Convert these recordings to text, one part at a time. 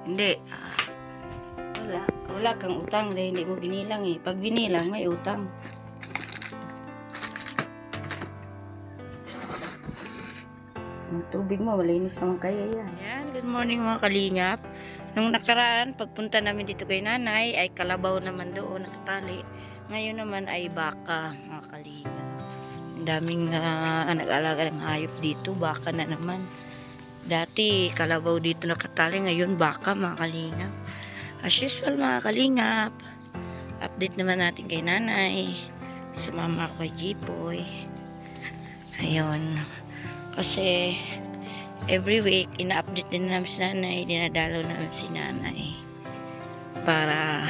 Hindi. Wala kang utang dahil hindi mo binilang eh. Pag binilang, may utang. Ang tubig mo, malinis naman kaya yan. Yan, good morning mga kalingap. Nung nakaraan, pagpunta namin dito kay nanay, ay kalabaw naman doon, nakatali. Ngayon naman ay baka, mga kalingap. Ang daming nag-alaga ng hayop dito, baka na naman. Dati, kalabaw dito nakatali, ngayon baka, mga kalingap. As usual, mga kalingap, update naman natin kay nanay. Sumama ko kay Jipoy. Ayun. Kasi, every week, ina-update din namin si nanay, dinadalaw namin si nanay. Para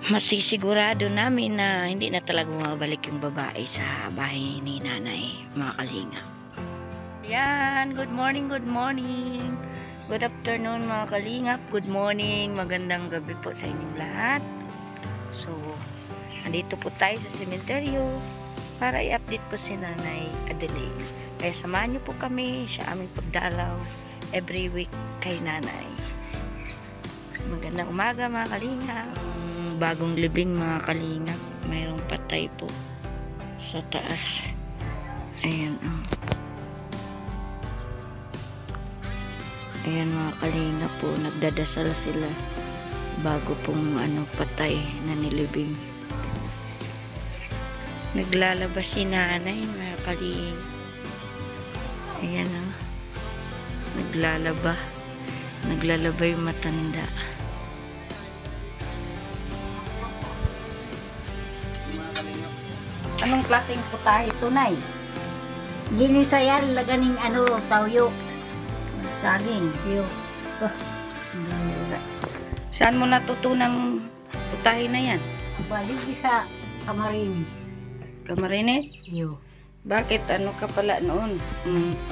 masisigurado namin na hindi na talaga mabalik yung babae sa bahay ni nanay, mga kalingap. Yan, good morning, good morning. Good afternoon mga kalingap, good morning, magandang gabi po sa inyong lahat. So, andito po tayo sa sementeryo para i-update po si Nanay Adeline. Kaya samahan niyo po kami sa aming pagdalaw every week kay Nanay. Magandang umaga mga kalingap. Bagong libing mga kalingap. Mayroong patay po sa taas. Ayan oh. Ayan mga kalingap po. Nagdadasal sila bago pong patay na nilibing. Naglalaba si nanay mga kalingap. Ayan o. Naglalaba yung matanda. Anong klaseng putahe ito, Nay? Ginisa yan, laganing tawyo. Saging. Yo. Saan mo natutunang putahe na yan? Balik sa Camarines. Camarines? Yo. Bakit? Ano ka pala noon?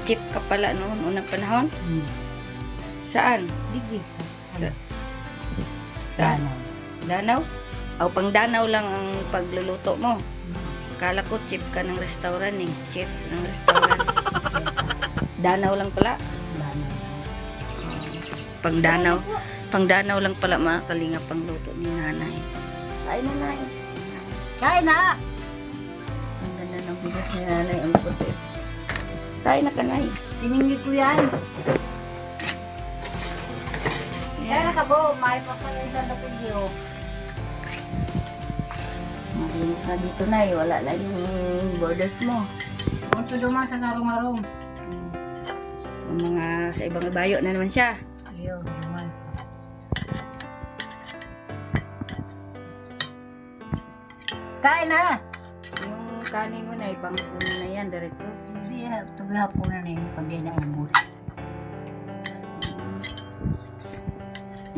Chip ka pala noon, unang panahon? Saan? Bigi. Saan? Danaw? O, pang Danaw lang ang pagluluto mo. Kala ko chip ka ng restaurant eh. Chef ng restaurant. Danaw lang pala? Pang Danaw lang pala mga kalingap pang luto ni nanay. Kain na, Nay. Kain na! Ang ganda ng bigas ni nanay, ang puti. Kain na ka, Nay. Siningi ko yan. Kaya na ka po, may papalitan na video. Malinis na dito, Nay. Wala lang yung borders mo. Kung tulungan sa narong-arong. Sa ibang bayo na naman siya. Yo, naman. Kain na! Yung kanin mo na, ipang na yan, diretso. Hindi, tugla po na nini pag di na ubos.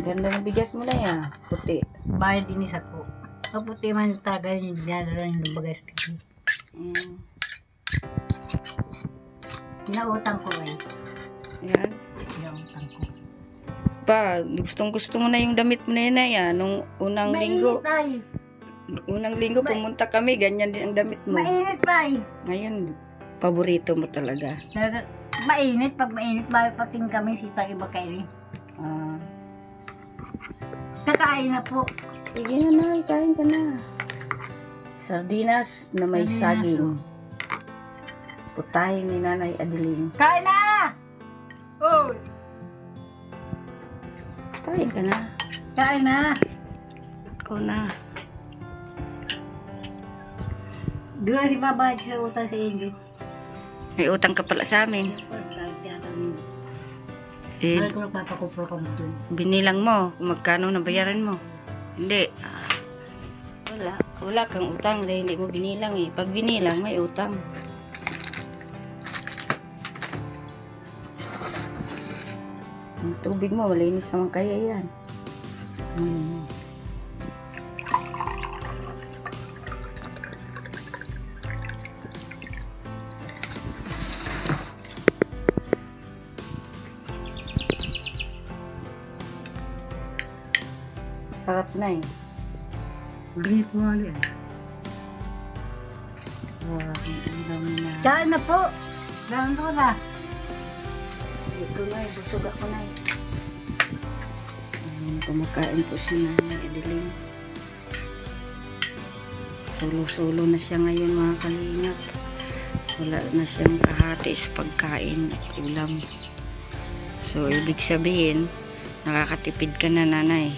Ganda ng bigas mo na yan. Puti. Bayad din isa ko. Kaputi man talaga yung dinadala ng bagas ko. Nautang ko eh. Yan. Nautang ko. Pa, gusto mo na yung damit mo na yan. Nung unang linggo. Mainit ay. Unang linggo pumunta kami, ganyan din ang damit mo. Mainit ay. Ngayon, paborito mo talaga. Mainit. Pag mainit, pating kami sita iba kayo. Kakain na po. Sige na, Nay, kain ka na. Sardinas na may saging. Putahe ni Nanay Adeline. Kain na! Uy! Kain ka na. Kain na! Ikaw na. Dura di ba bayad sa utang sa inyo? May utang ka pala sa amin. Mahal ko nagpapakupro ka mo dun. Binilang mo kung magkano nabayaran mo. Hindi. Wala kang utang dahil hindi mo binilang eh. Pag binilang, may utang. Ang tubig mo, malinis naman kaya yan. Sarap na eh. Bili ko nga yan. Wow, ang dami na. Kain na po! Ganun ko na. Ito na, busog ako na. Ayan, kumakain po si Nanay Adeline. Solo-solo na siya ngayon mga kalingap. Wala na siyang kahati sa pagkain at ulam. So, ibig sabihin, nakakatipid ka na, Nanay.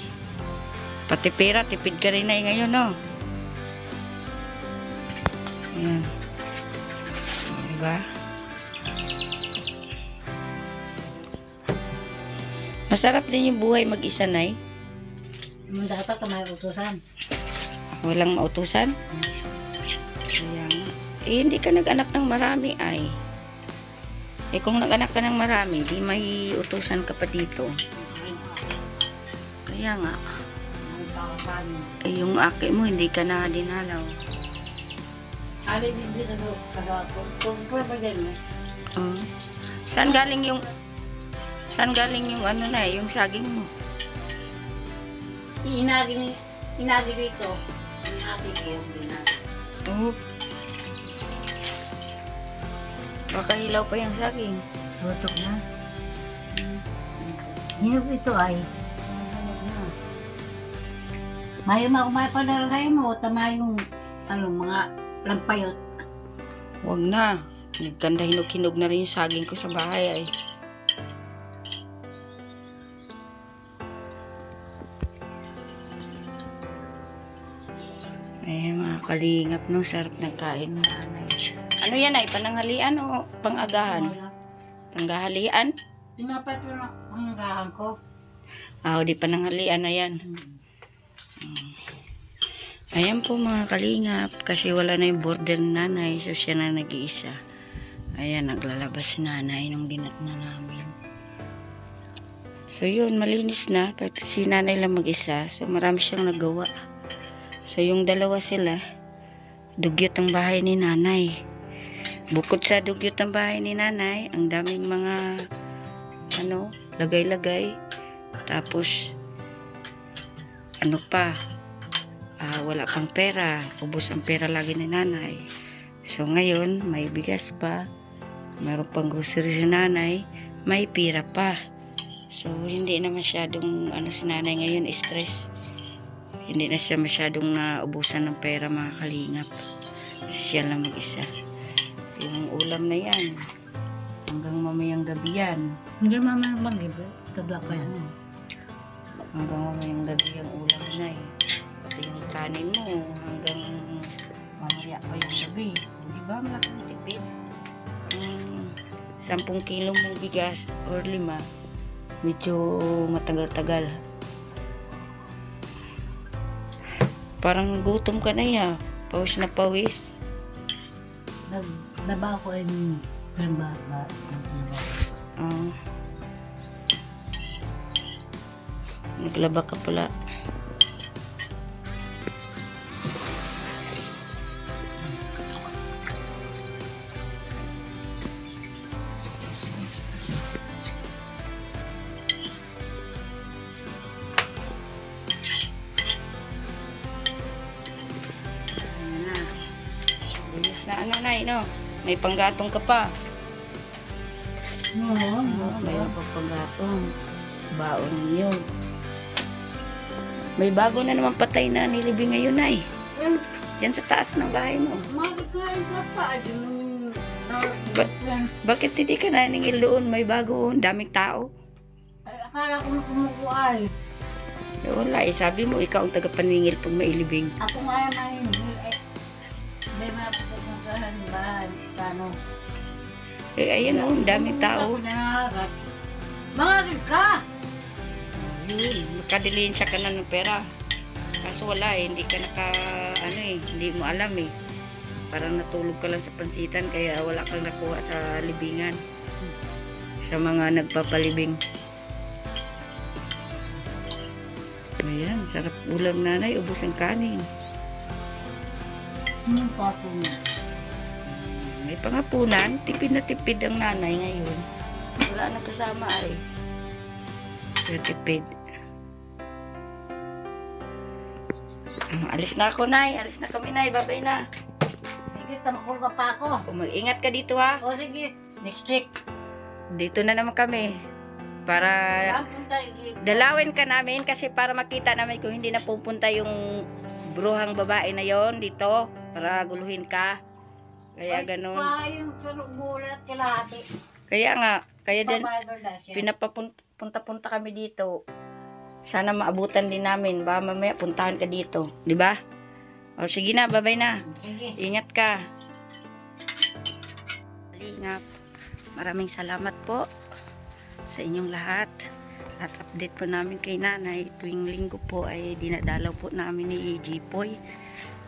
Pati pera, tipid ka rin na ngayon, no? Ayan. Diba? Masarap din yung buhay mag-isa, Nay. Dapat may utusan. Walang mautusan? Kaya nga. Eh, hindi ka nag-anak ng marami, ay. Eh, kung nag-anak ka ng marami, di may utusan ka pa dito. Kaya nga. Eh, yung aki mo, hindi ka na dinalaw. Ali din dito kada kung pwede din. Oh. Saan galing yung ano na, yung saging mo? Inagi dito. Inagi ko yung binagi. Oh. Baka hilaw pa yung saging. Tutok na. Hinog ito ay. May padaray mo, tama yung mga lampayot. Wag na. Nagkanda hinog-hinog na rin yung saging ko sa bahay ay. Ay, mga kalingap no, sarap ng kain ng nanay. Ano yan ay, pananghalian o pang-agahan? Panghalian? Tinapay ko na ang gahan ko. Ah, di pananghalian na yan. Ayan po mga kalingap, kasi wala na yung border ng nanay, so siya na nag-iisa. Ayan, naglalabas si nanay nung dinat na namin. So yun, malinis na, kasi si nanay lang mag-isa, so marami siyang nagawa. So yung dalawa sila, dugyot ang bahay ni nanay. Bukod sa dugyot ang bahay ni nanay, ang daming mga, lagay-lagay. Tapos, wala pang pera. Ubos ang pera lagi ni nanay. So ngayon, may bigas pa. Meron pang grocery si nanay. May pira pa. So hindi na masyadong si nanay ngayon stress. Hindi na siya masyadong naubusan ng pera mga kalingap. Kasi siya lang mag-isa. Yung ulam na yan. Hanggang mamayang gabi yan. Hindi mamang mag-iba. Tagla ko yan. Hanggang mamayang gabi yung ulam na eh. Yung kanin mo hanggang mamaya pa yung gabi. Hindi ba malaking tipid? 10 kilo mong bigas or 5, medyo matagal-tagal. Parang gutom ka na ya. Pawis na pawis. Naglaba ko yung ba. Naglaba ka pala. No? May panggatong ka pa. Oo. Mayroon pa panggatong. Baon yun. May bago na naman patay na nilibing ngayon ay. Diyan sa taas ng bahay mo. Magkain ka pa. Bakit hindi ka naningil doon? May bago. Daming tao. Akala ko kumukuhay. Wala eh. Sabi mo ikaw ang tagapaningil pag mailibing. Ako nga naman may mapupuntahan ba? Eh ayan o. Daming tao. Mga ka! Yun. Makadilinsya ka na ng pera. Kaso wala eh. Hindi ka hindi mo alam eh. Parang natulog ka lang sa pansitan kaya wala kang nakuha sa libingan. Sa mga nagpapalibing. Ayan, sarap ulam nanay. Ubus ang kanin. May pangapunan. Tipid na tipid ang nanay ngayon. Wala nang kasama ay. Kaya tipid. Alis na ako, Nay. Alis na kami, Nay. Babay na. Sige, tamakul ka pa ako. Mag-ingat ka dito, ha. O sige, next week. Dito na naman kami. Para Saan punta dito? dalawin ka namin kasi para makita namin kung hindi na pupunta yung bruhang babae na yon dito para guluhin ka. Kaya ganun. Yung bulat kalahati. Kaya nga, kaya din Pabayad siya. pinapapunta kami dito. Sana maabutan din namin. Baka mamaya puntahan ka dito. Di ba? O sige na, bye-bye na. Sige. Ingat ka. Kalingap. Maraming salamat po sa inyong lahat. At update po namin kay nanay. Tuwing linggo po ay dinadalaw po namin ni Jipoy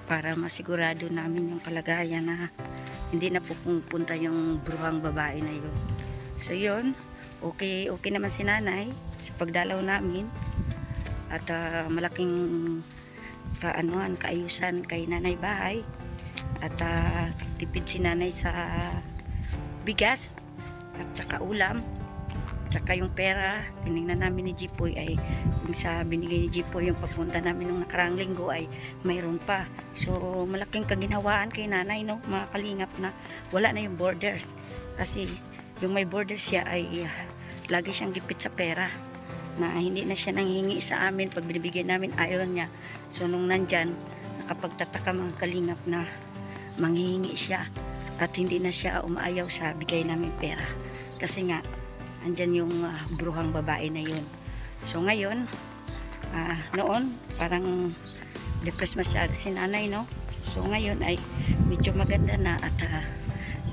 para masigurado namin yung kalagayan na hindi na po pupunta yung bruhang babae na yun. So yun, okay naman si nanay sa pagdalaw namin. At malaking kaayusan kay nanay bahay. At tipid si nanay sa bigas at saka ulam. Tsaka yung pera, tinignan namin ni Jipoy ay yung sa binigay ni Jipoy yung pagpunta namin nung nakaraang linggo ay mayroon pa. So malaking kaginhawaan kay nanay, no, mga kalingap, na wala na yung borders. Kasi yung may borders siya ay lagi siyang gipit sa pera. Na hindi na siya nanghihingi sa amin pag binibigyan namin, ayaw niya. So nung nandyan, nakapagtataka mga kalingap na manghihingi siya at hindi na siya umaayaw sa bigay namin pera. Kasi nga, andyan yung bruhang babae na yun. So ngayon, noon parang depressed masyado si nanay, no? So ngayon ay medyo maganda na at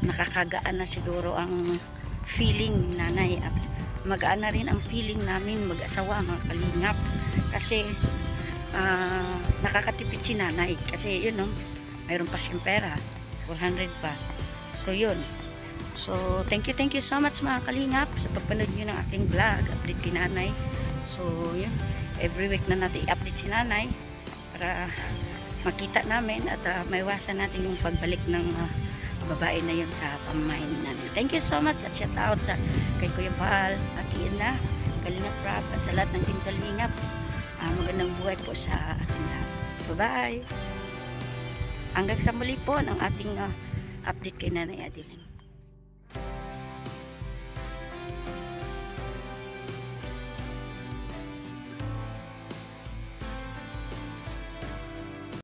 nakakagaan na siguro ang feeling ni nanay at magaan na rin ang feeling namin mag-asawa, mga kalingap. Kasi nakakatipid si nanay. Kasi yun, no? Mayroon pa siyang pera, 400 pa. So yun. So, thank you so much mga kalingap sa pagpanood nyo ng aking vlog, update kay nanay. So, yun, every week na natin i-update si nanay para makita namin at maiwasan natin yung pagbalik ng babae na yun sa pamamahay ni nanay. Thank you so much at shout out sa kay Kuya Paul, Ate Ina, Kalingap Rap at sa lahat ng team Kalingap. Magandang buhay po sa ating lahat. Bye-bye! Hanggang sa muli po ng ating update kay Nanay Adeline.